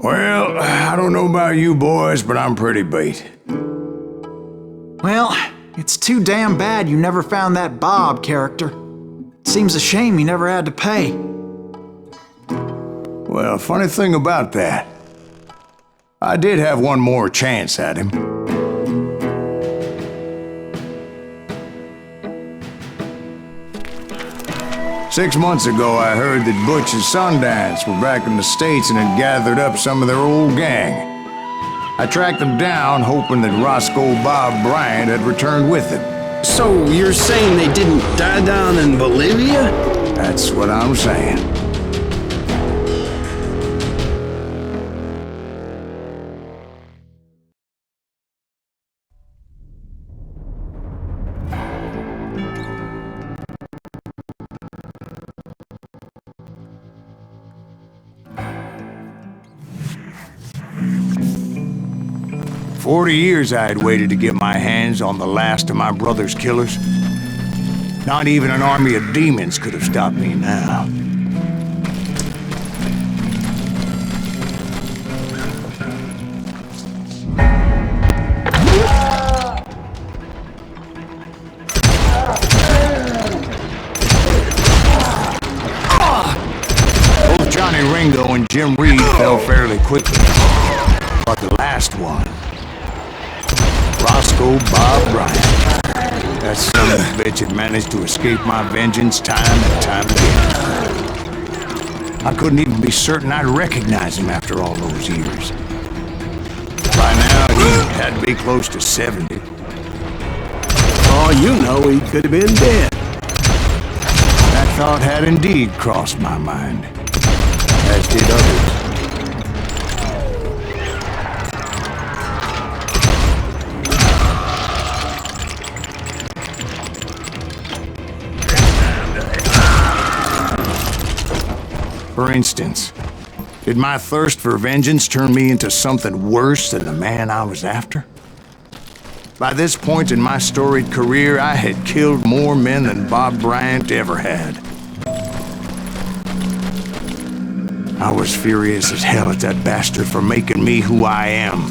Well, I don't know about you boys, but I'm pretty beat. Well, it's too damn bad you never found that Bob character. Seems a shame you never had to pay. Well, funny thing about that, I did have one more chance at him. Six months ago, I heard that Butch and Sundance were back in the States and had gathered up some of their old gang. I tracked them down, hoping that Roscoe Bob Bryant had returned with them. So you're saying they didn't die down in Bolivia? That's what I'm saying. 40 years I had waited to get my hands on the last of my brother's killers. Not even an army of demons could have stopped me now. Both Johnny Ringo and Jim Reed fell fairly quickly. But the last one, Roscoe Bob Bryant. That son of a bitch had managed to escape my vengeance time and time again. I couldn't even be certain I'd recognize him after all those years. By now, he had to be close to 70. Oh, you know, he could have been dead. That thought had indeed crossed my mind, as did others. For instance, did my thirst for vengeance turn me into something worse than the man I was after? By this point in my storied career, I had killed more men than Bob Bryant ever had. I was furious as hell at that bastard for making me who I am.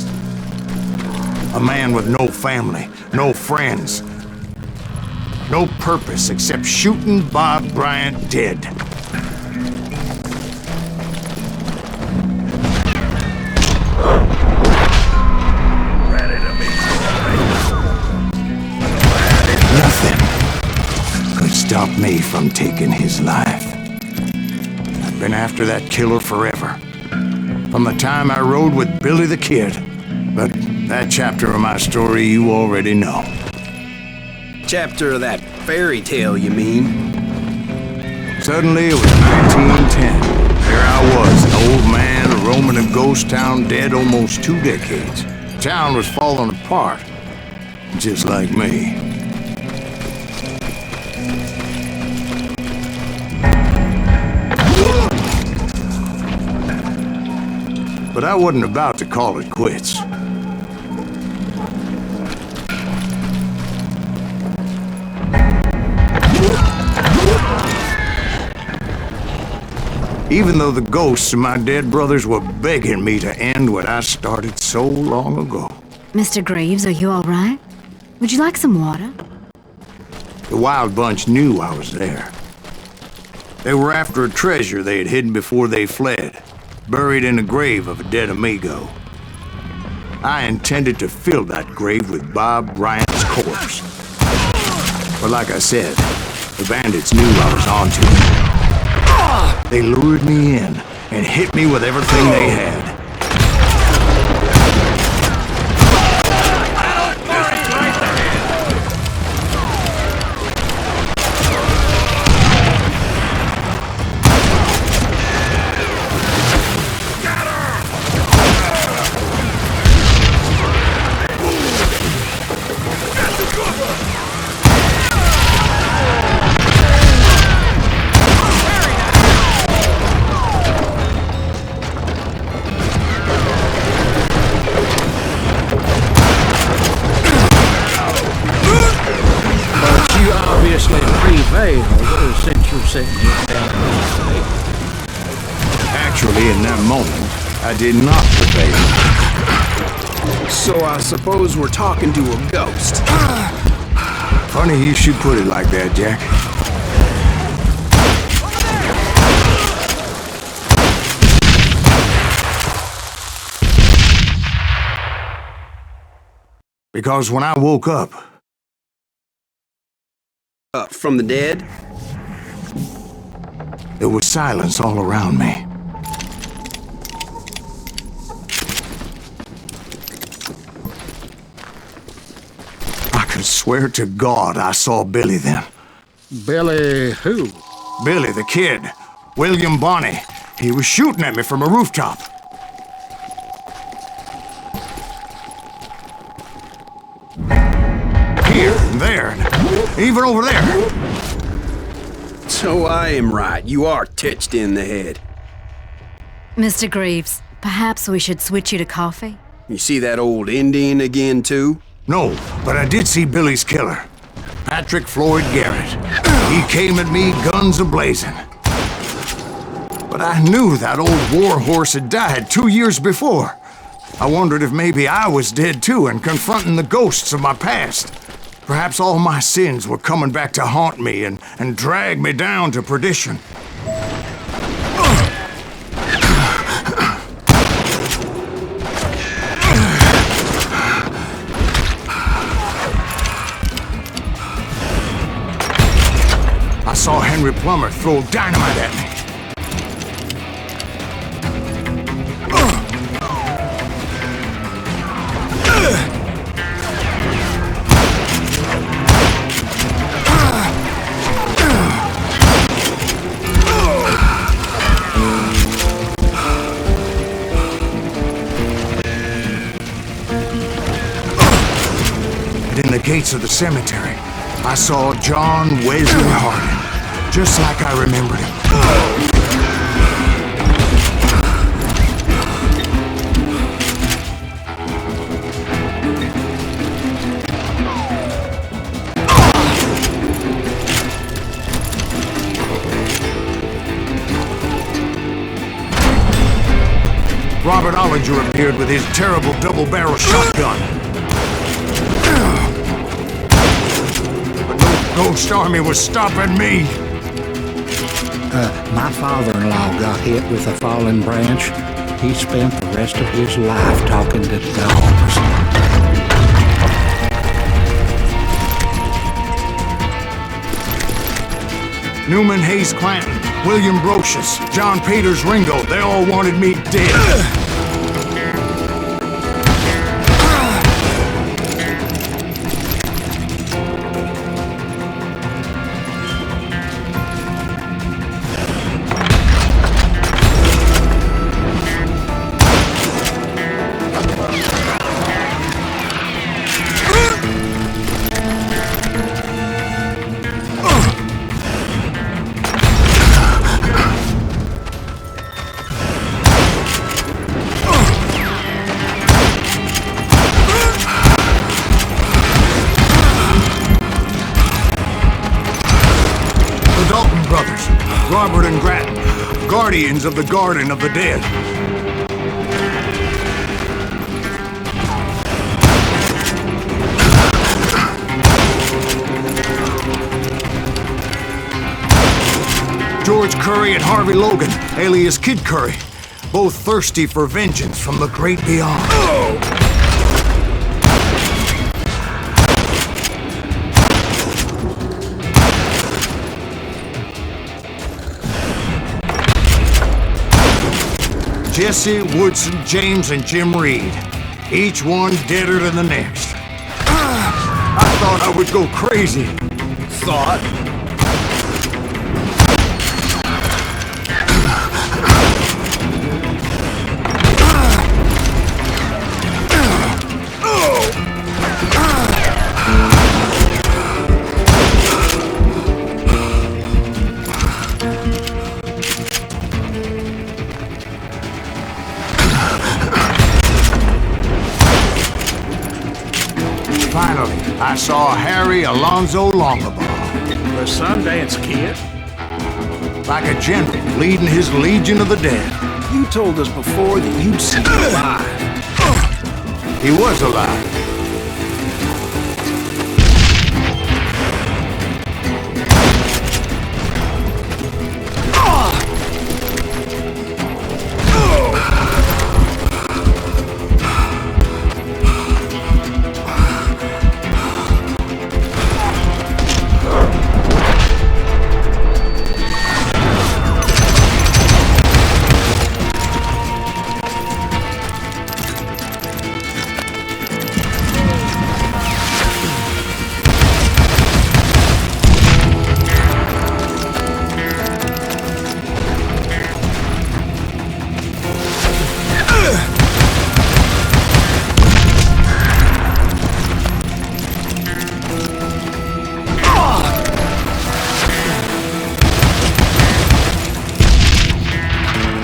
A man with no family, no friends, no purpose except shooting Bob Bryant dead. Stop me from taking his life. I've been after that killer forever. From the time I rode with Billy the Kid. But that chapter of my story you already know. Chapter of that fairy tale, you mean? Suddenly it was 1910. There I was, an old man roaming a ghost town dead almost 2 decades. The town was falling apart, just like me. But I wasn't about to call it quits. Even though the ghosts of my dead brothers were begging me to end what I started so long ago. Mr. Graves, are you all right? Would you like some water? The Wild Bunch knew I was there. They were after a treasure they had hidden before they fled. Buried in the grave of a dead amigo. I intended to fill that grave with Bob Bryant's corpse. But like I said, the bandits knew I was onto it. They lured me in and hit me with everything they had. Since you're sitting here down. Actually, in that moment, I did not prevail. So I suppose we're talking to a ghost. Funny you should put it like that, Jack. Because when I woke up... Up from the dead? There was silence all around me. I could swear to God I saw Billy then. Billy who? Billy, the kid. William Bonney. He was shooting at me from a rooftop. Here and there, and even over there. So I am right. You are titched in the head. Mr. Greaves, perhaps we should switch you to coffee? You see that old Indian again, too? No, but I did see Billy's killer. Patrick Floyd Garrett. He came at me, guns a-blazing. But I knew that old war horse had died 2 years before. I wondered if maybe I was dead too and confronting the ghosts of my past. Perhaps all my sins were coming back to haunt me and drag me down to perdition. I saw Henry Plummer throw dynamite at me. In the gates of the cemetery, I saw John Wesley Hardin, just like I remembered him. Robert Ollinger appeared with his terrible double-barrel shotgun. Ghost Army was stopping me. My father-in-law got hit with a fallen branch. He spent the rest of his life talking to dogs. Newman Hayes Clanton, William Brocious, John Peters Ringo, they all wanted me dead. Robert and Grattan, guardians of the Garden of the Dead. George Curry and Harvey Logan, alias Kid Curry, both thirsty for vengeance from the great beyond. Jesse, Woodson, James, and Jim Reed. Each one deader than the next. I thought I would go crazy. Thought? Finally, I saw Harry Alonzo Longabaugh. The Sundance Kid? Like a general leading his legion of the dead. You told us before that you'd see him alive. He was alive.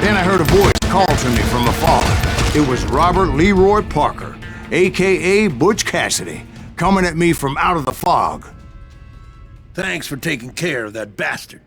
Then I heard a voice call to me from afar. It was Robert Leroy Parker, a.k.a. Butch Cassidy, coming at me from out of the fog. Thanks for taking care of that bastard.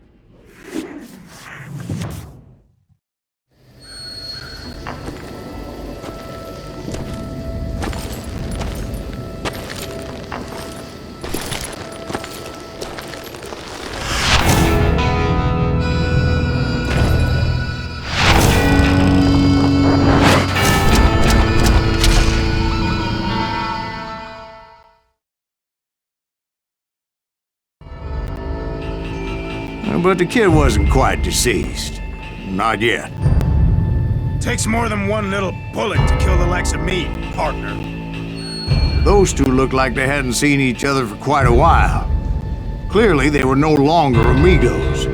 But the kid wasn't quite deceased. Not yet. Takes more than one little bullet to kill the likes of me, partner. Those two looked like they hadn't seen each other for quite a while. Clearly, they were no longer amigos.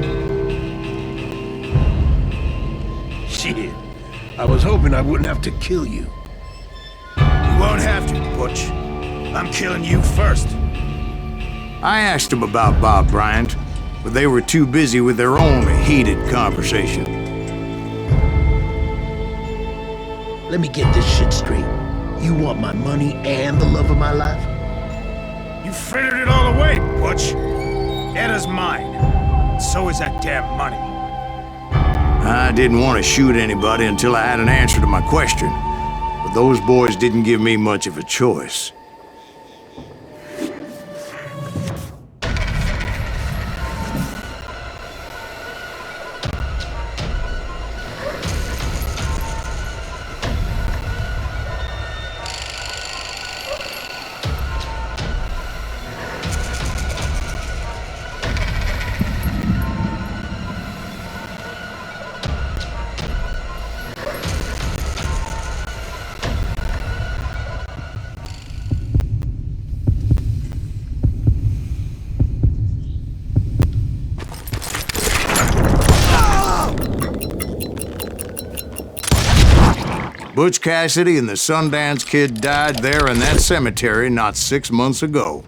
Shit. I was hoping I wouldn't have to kill you. You won't have to, Butch. I'm killing you first. I asked them about Bob Bryant, but they were too busy with their own heated conversation. Let me get this shit straight. You want my money and the love of my life? You frittered it all away, Butch. Edda's mine. So is that damn money. I didn't want to shoot anybody until I had an answer to my question, but those boys didn't give me much of a choice. Butch Cassidy and the Sundance Kid died there in that cemetery not 6 months ago.